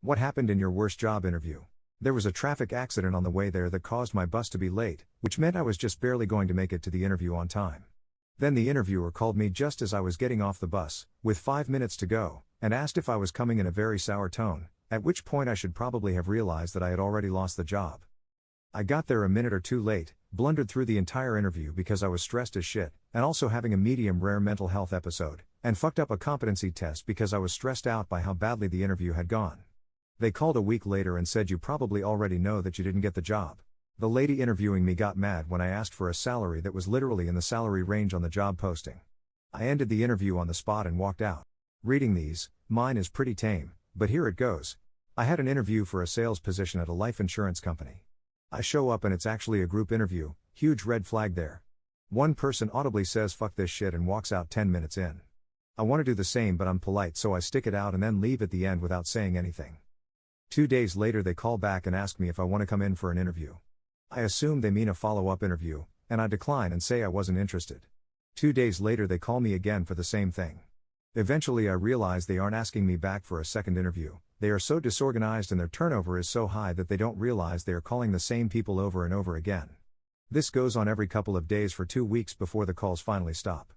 What happened in your worst job interview? There was a traffic accident on the way there that caused my bus to be late, which meant I was just barely going to make it to the interview on time. Then the interviewer called me just as I was getting off the bus, with 5 minutes to go, and asked if I was coming in a very sour tone, at which point I should probably have realized that I had already lost the job. I got there a minute or two late, blundered through the entire interview because I was stressed as shit, and also having a medium rare mental health episode, and fucked up a competency test because I was stressed out by how badly the interview had gone. They called a week later and said, "You probably already know that you didn't get the job." The lady interviewing me got mad when I asked for a salary that was literally in the salary range on the job posting. I ended the interview on the spot and walked out. Reading these, mine is pretty tame, but here it goes. I had an interview for a sales position at a life insurance company. I show up and it's actually a group interview, huge red flag there. One person audibly says "fuck this shit" and walks out 10 minutes in. I want to do the same, but I'm polite, so I stick it out and then leave at the end without saying anything. 2 days later they call back and ask me if I want to come in for an interview. I assume they mean a follow-up interview, and I decline and say I wasn't interested. 2 days later they call me again for the same thing. Eventually I realize they aren't asking me back for a second interview. They are so disorganized and their turnover is so high that they don't realize they are calling the same people over and over again. This goes on every couple of days for 2 weeks before the calls finally stop.